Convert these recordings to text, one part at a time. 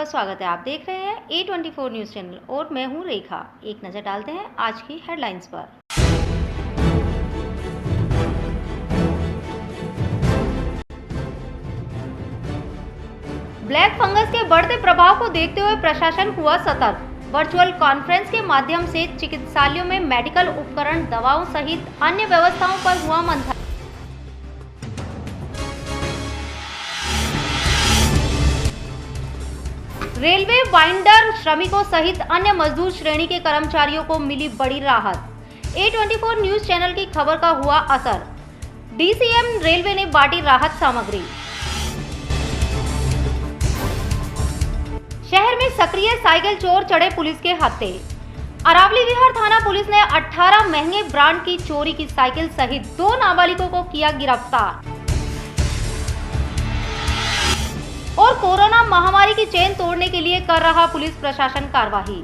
बहुत स्वागत है। आप देख रहे हैं A24 न्यूज़ चैनल और मैं हूं रेखा। एक नज़र डालते हैं आज की हेडलाइंस पर। ब्लैक फंगस के बढ़ते प्रभाव को देखते हुए प्रशासन हुआ सतर्क। वर्चुअल कॉन्फ्रेंस के माध्यम से चिकित्सालयों में मेडिकल उपकरण, दवाओं सहित अन्य व्यवस्थाओं पर हुआ मंथन। रेलवे बाइंडर श्रमिकों सहित अन्य मजदूर श्रेणी के कर्मचारियों को मिली बड़ी राहत। A24 न्यूज चैनल की खबर का हुआ असर। DCM रेलवे ने बांटी राहत सामग्री। शहर में सक्रिय साइकिल चोर चढ़े पुलिस के हत्थे। अरावली विहार थाना पुलिस ने 18 महंगे ब्रांड की चोरी की साइकिल सहित 2 नाबालिगों को किया गिरफ्तार। और कोरोना महामारी की चेन तोड़ने के लिए कर रहा पुलिस प्रशासन कार्रवाई।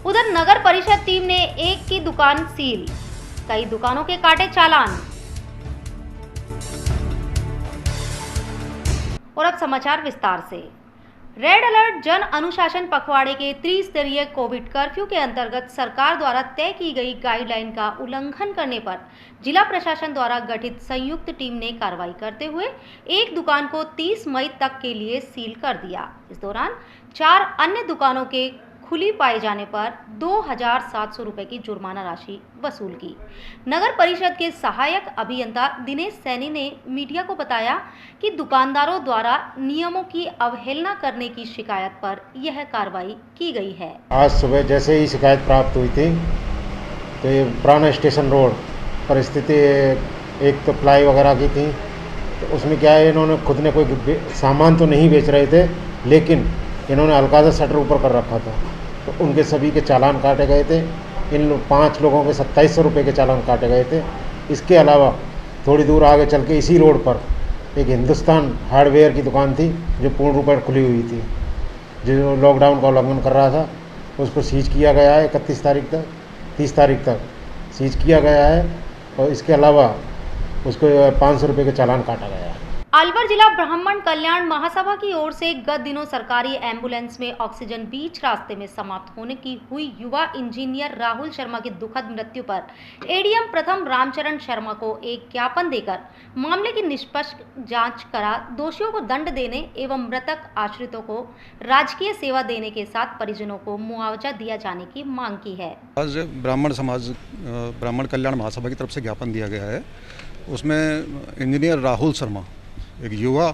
उधर नगर परिषद टीम ने एक की दुकान सील, कई दुकानों के काटे चालान। और अब समाचार विस्तार से। रेड अलर्ट जन अनुशासन पखवाड़े के त्रिस्तरीय कोविड कर्फ्यू के अंतर्गत सरकार द्वारा तय की गई गाइडलाइन का उल्लंघन करने पर जिला प्रशासन द्वारा गठित संयुक्त टीम ने कार्रवाई करते हुए एक दुकान को 30 मई तक के लिए सील कर दिया। इस दौरान 4 अन्य दुकानों के खुली पाए जाने पर 2,700 रुपए की जुर्माना राशि वसूल की। नगर परिषद के सहायक अभियंता दिनेश सैनी ने मीडिया को बताया कि दुकानदारों द्वारा नियमों की अवहेलना करने की शिकायत पर यह कार्रवाई की गई है। आज सुबह जैसे ही शिकायत प्राप्त हुई थी तो ये पुराना स्टेशन रोड पर स्थित एक तो प्लाई वगैरह की थी, तो उसमें क्या है, इन्होंने खुद ने कोई सामान तो नहीं बेच रहे थे, लेकिन इन्होंने हल्का सा शटर ऊपर कर रखा था, तो उनके सभी के चालान काटे गए थे। इन 5 लोगों के 2700 रुपये के चालान काटे गए थे। इसके अलावा थोड़ी दूर आगे चल के इसी रोड पर एक हिंदुस्तान हार्डवेयर की दुकान थी जो पूर्ण रूप से खुली हुई थी, जो लॉकडाउन का उल्लंघन कर रहा था। उसको सीज किया गया है 31 तारीख तक, 30 तारीख तक सीज किया गया है, और इसके अलावा उसको 500 रुपये के चालान काटा गया है। अलवर जिला ब्राह्मण कल्याण महासभा की ओर से गत दिनों सरकारी एम्बुलेंस में ऑक्सीजन बीच रास्ते में समाप्त होने की हुई युवा इंजीनियर राहुल शर्मा की दुखद मृत्यु पर एडीएम प्रथम रामचरण शर्मा को एक ज्ञापन देकर मामले की निष्पक्ष जांच करा दोषियों को दंड देने एवं मृतक आश्रितों को राजकीय सेवा देने के साथ परिजनों को मुआवजा दिया जाने की मांग की है। आज ब्राह्मण कल्याण महासभा की तरफ से ज्ञापन दिया गया है। उसमें इंजीनियर राहुल शर्मा, एक युवा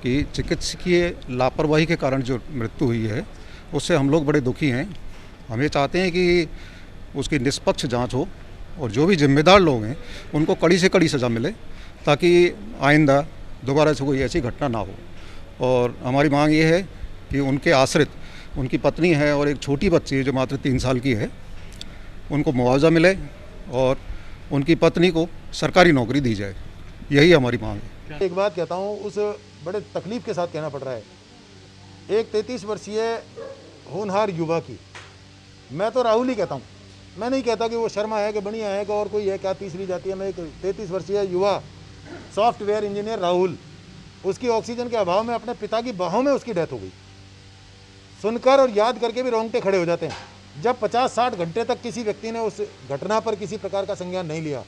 की चिकित्सकीय लापरवाही के कारण जो मृत्यु हुई है, उससे हम लोग बड़े दुखी हैं। हम ये चाहते हैं कि उसकी निष्पक्ष जांच हो और जो भी जिम्मेदार लोग हैं उनको कड़ी से कड़ी सज़ा मिले, ताकि आइंदा दोबारा से कोई ऐसी घटना ना हो। और हमारी मांग ये है कि उनके आश्रित, उनकी पत्नी है और एक छोटी बच्ची है जो मात्र 3 साल की है, उनको मुआवजा मिले और उनकी पत्नी को सरकारी नौकरी दी जाए। यही हमारी मांग है। एक बात कहता हूँ, उस बड़े तकलीफ के साथ कहना पड़ रहा है। एक 33 वर्षीय होनहार युवा की, मैं तो राहुल ही कहता हूँ, मैं नहीं कहता कि वो शर्मा है कि बनिया है कि और कोई है, क्या तीसरी जाती है। मैं एक 33 वर्षीय युवा सॉफ्टवेयर इंजीनियर राहुल, उसकी ऑक्सीजन के अभाव में अपने पिता की बाहों में उसकी डेथ हो गई। सुनकर और याद करके भी रोंगटे खड़े हो जाते हैं। जब 50-60 घंटे तक किसी व्यक्ति ने उस घटना पर किसी प्रकार का संज्ञान नहीं लिया,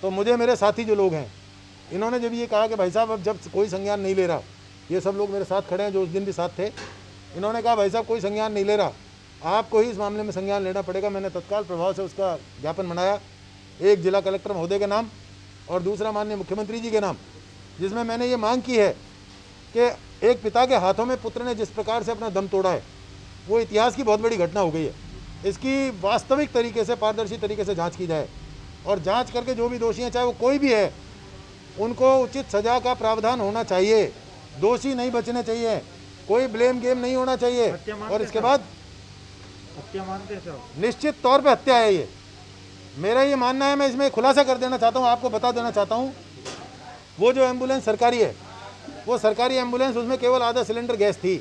तो मुझे मेरे साथी जो लोग हैं, इन्होंने जब ये कहा कि भाई साहब अब जब कोई संज्ञान नहीं ले रहा, ये सब लोग मेरे साथ खड़े हैं जो उस दिन भी साथ थे, इन्होंने कहा भाई साहब कोई संज्ञान नहीं ले रहा, आपको ही इस मामले में संज्ञान लेना पड़ेगा। मैंने तत्काल प्रभाव से उसका ज्ञापन बनाया, एक जिला कलेक्टर महोदय के नाम और दूसरा माननीय मुख्यमंत्री जी के नाम, जिसमें मैंने ये मांग की है कि एक पिता के हाथों में पुत्र ने जिस प्रकार से अपना दम तोड़ा है, वो इतिहास की बहुत बड़ी घटना हो गई है। इसकी वास्तविक तरीके से, पारदर्शी तरीके से जाँच की जाए और जाँच करके जो भी दोषी हैं, चाहे वो कोई भी है, उनको उचित सजा का प्रावधान होना चाहिए। दोषी नहीं बचने चाहिए, कोई ब्लेम गेम नहीं होना चाहिए। और इसके बाद हत्या मानते हैं, निश्चित तौर पे हत्या है। ये मेरा ये मानना है। मैं इसमें खुलासा कर देना चाहता हूँ, आपको बता देना चाहता हूँ, वो जो एम्बुलेंस सरकारी है, वो सरकारी एम्बुलेंस, उसमें केवल आधा सिलेंडर गैस थी।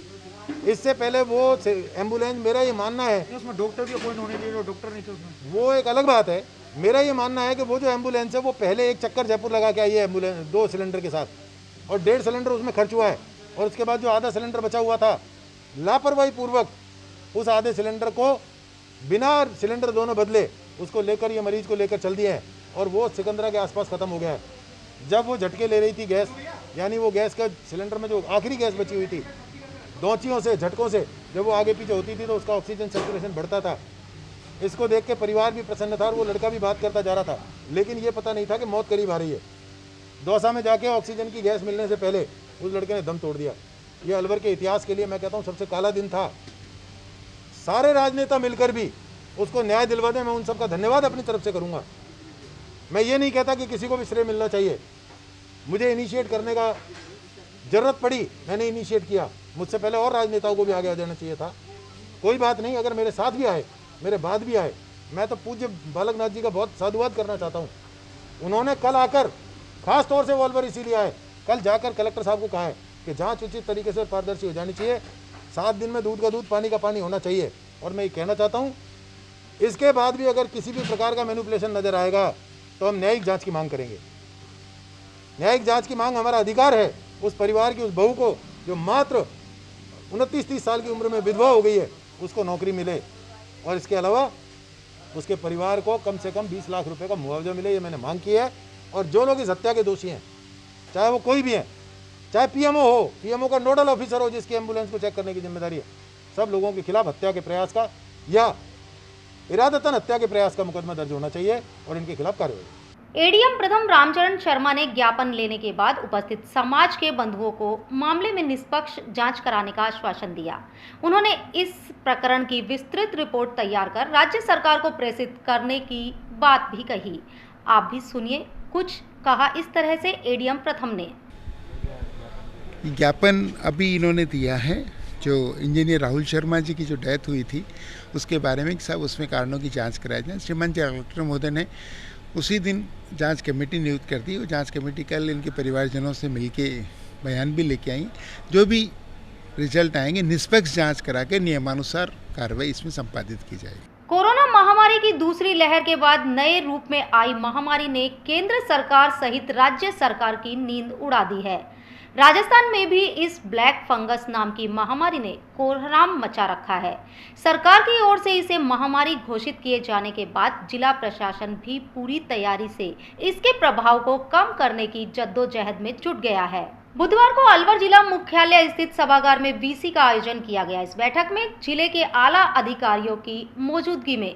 इससे पहले वो एम्बुलेंस, मेरा ये मानना है, उसमें डॉक्टर भी अपॉइंट होने चाहिए, डॉक्टर नहीं थे उसमें, वो एक अलग बात है। मेरा ये मानना है कि वो जो एम्बुलेंस है, वो पहले एक चक्कर जयपुर लगा के आई है एम्बुलेंस 2 सिलेंडर के साथ, और 1.5 सिलेंडर उसमें खर्च हुआ है। और उसके बाद जो आधा सिलेंडर बचा हुआ था, लापरवाही पूर्वक उस आधे सिलेंडर को बिना सिलेंडर दोनों बदले उसको लेकर ये मरीज को लेकर चल दिए हैं और वो सिकंदरा के आसपास ख़त्म हो गया है। जब वो झटके ले रही थी गैस, यानी वो गैस का सिलेंडर में जो आखिरी गैस बची हुई थी, दौंचियों से, झटकों से जब वो आगे पीछे होती थी तो उसका ऑक्सीजन सर्कुलेशन बढ़ता था। इसको देख के परिवार भी प्रसन्न था और वो लड़का भी बात करता जा रहा था, लेकिन ये पता नहीं था कि मौत करीब आ रही है। दौसा में जाके ऑक्सीजन की गैस मिलने से पहले उस लड़के ने दम तोड़ दिया। ये अलवर के इतिहास के लिए मैं कहता हूँ सबसे काला दिन था। सारे राजनेता मिलकर भी उसको न्याय दिलवा दें, मैं उन सबका धन्यवाद अपनी तरफ से करूँगा। मैं ये नहीं कहता कि किसी को भी श्रेय मिलना चाहिए, मुझे इनिशिएट करने का ज़रूरत पड़ी, मैंने इनिशिएट किया, मुझसे पहले और राजनेताओं को भी आगे आ जाना चाहिए था। कोई बात नहीं, अगर मेरे साथ भी आए, मेरे बाद भी आए, मैं तो पूज्य बालकनाथ जी का बहुत साधुवाद करना चाहता हूँ। उन्होंने कल आकर, खास तौर से वो अलवर इसीलिए आए, कल जाकर कलेक्टर साहब को कहा है कि जाँच उचित तरीके से पारदर्शी हो जानी चाहिए, 7 दिन में दूध का दूध, पानी का पानी होना चाहिए। और मैं ये कहना चाहता हूँ, इसके बाद भी अगर किसी भी प्रकार का मैनिपुलेशन नजर आएगा तो हम न्यायिक जांच की मांग करेंगे। न्यायिक जांच की मांग हमारा अधिकार है। उस परिवार की उस बहू को जो मात्र 29-30 साल की उम्र में विधवा हो गई है, उसको नौकरी मिले और इसके अलावा उसके परिवार को कम से कम 20 लाख रुपए का मुआवजा मिले, ये मैंने मांग की है। और जो लोग इस हत्या के दोषी हैं, चाहे वो कोई भी हैं, चाहे पीएमओ हो, पीएमओ का नोडल ऑफिसर हो जिसकी एम्बुलेंस को चेक करने की जिम्मेदारी है, सब लोगों के खिलाफ हत्या के प्रयास का या इरादतन हत्या के प्रयास का मुकदमा दर्ज होना चाहिए और इनके खिलाफ कार्रवाई। एडीएम प्रथम रामचरण शर्मा ने ज्ञापन लेने के बाद उपस्थित समाज के बंधुओं को मामले में निष्पक्ष जांच कराने का आश्वासन दिया। उन्होंने इस प्रकरण की विस्तृत रिपोर्ट तैयार कर राज्य सरकार को प्रेषित करने की बात भी कही। आप भी सुनिए, कुछ कहा इस तरह से एडीएम प्रथम ने। ज्ञापन अभी इन्होंने दिया है, जो इंजीनियर राहुल शर्मा जी की जो डेथ हुई थी उसके बारे में सब उसमें कारणों की जांच कराई जाए। श्रीमान जिला कलेक्टर महोदय ने उसी दिन जांच कमेटी नियुक्त कर दी। वो जांच कमेटी कल इनके परिवारजनों से मिलके बयान भी लेके आई। जो भी रिजल्ट आएंगे निष्पक्ष जांच करा के नियमानुसार कार्रवाई इसमें संपादित की जाएगी। कोरोना महामारी की दूसरी लहर के बाद नए रूप में आई महामारी ने केंद्र सरकार सहित राज्य सरकार की नींद उड़ा दी है। राजस्थान में भी इस ब्लैक फंगस नाम की महामारी ने कोहराम मचा रखा है। सरकार की ओर से इसे महामारी घोषित किए जाने के बाद जिला प्रशासन भी पूरी तैयारी से इसके प्रभाव को कम करने की जद्दोजहद में जुट गया है। बुधवार को अलवर जिला मुख्यालय स्थित सभागार में वीसी का आयोजन किया गया। इस बैठक में जिले के आला अधिकारियों की मौजूदगी में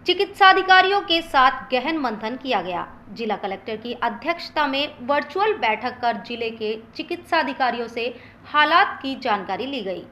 चिकित्साधिकारियों के साथ गहन मंथन किया गया। जिला कलेक्टर की अध्यक्षता में वर्चुअल बैठक कर जिले के चिकित्साधिकारियों से हालात की जानकारी ली गई।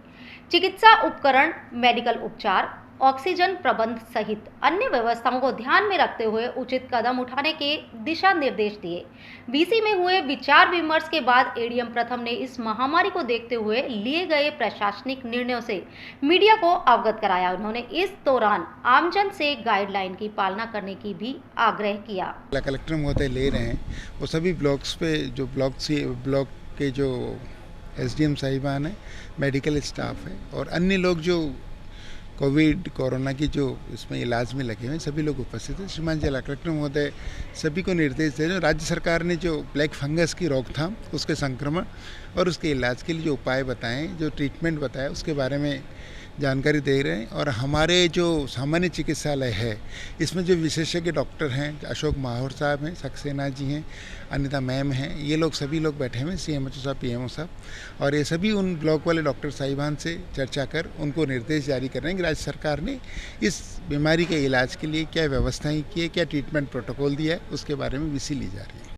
चिकित्सा उपकरण, मेडिकल उपचार, ऑक्सीजन प्रबंध सहित अन्य व्यवस्थाओं को ध्यान में रखते हुए उचित कदम उठाने के दिशा निर्देश दिए। वीसी में हुए विचार विमर्श के बाद एडीएम प्रथम ने इस महामारी को देखते हुए लिए गए प्रशासनिक निर्णयों से मीडिया को अवगत कराया। उन्होंने इस दौरान आमजन से गाइडलाइन की पालना करने की भी आग्रह किया। कलेक्टर महोदय ले रहे हैं वो सभी ब्लॉक्स पे, जो ब्लॉक के जो एसडीएम साहिबान है, मेडिकल स्टाफ है और अन्य लोग जो कोरोना की जो इसमें इलाज में लगे हुए सभी लोग उपस्थित हैं। श्रीमान जिला कलेक्टर महोदय सभी को निर्देश दे रहे हैं। राज्य सरकार ने जो ब्लैक फंगस की रोकथाम, उसके संक्रमण और उसके इलाज के लिए जो उपाय बताएं, जो ट्रीटमेंट बताया, उसके बारे में जानकारी दे रहे हैं। और हमारे जो सामान्य चिकित्सालय है इसमें जो विशेषज्ञ डॉक्टर हैं, अशोक माहौर साहब हैं, सक्सेना जी हैं, अनिता मैम हैं, ये लोग सभी लोग बैठे हुए हैं, सीएमएचओ साहब, पीएमओ साहब, और ये सभी उन ब्लॉक वाले डॉक्टर साहिबान से चर्चा कर उनको निर्देश जारी कर रहे हैं कि राज्य सरकार ने इस बीमारी के इलाज के लिए क्या व्यवस्थाएं की है, क्या ट्रीटमेंट प्रोटोकॉल दिया है, उसके बारे में वीसी ली जा रही है।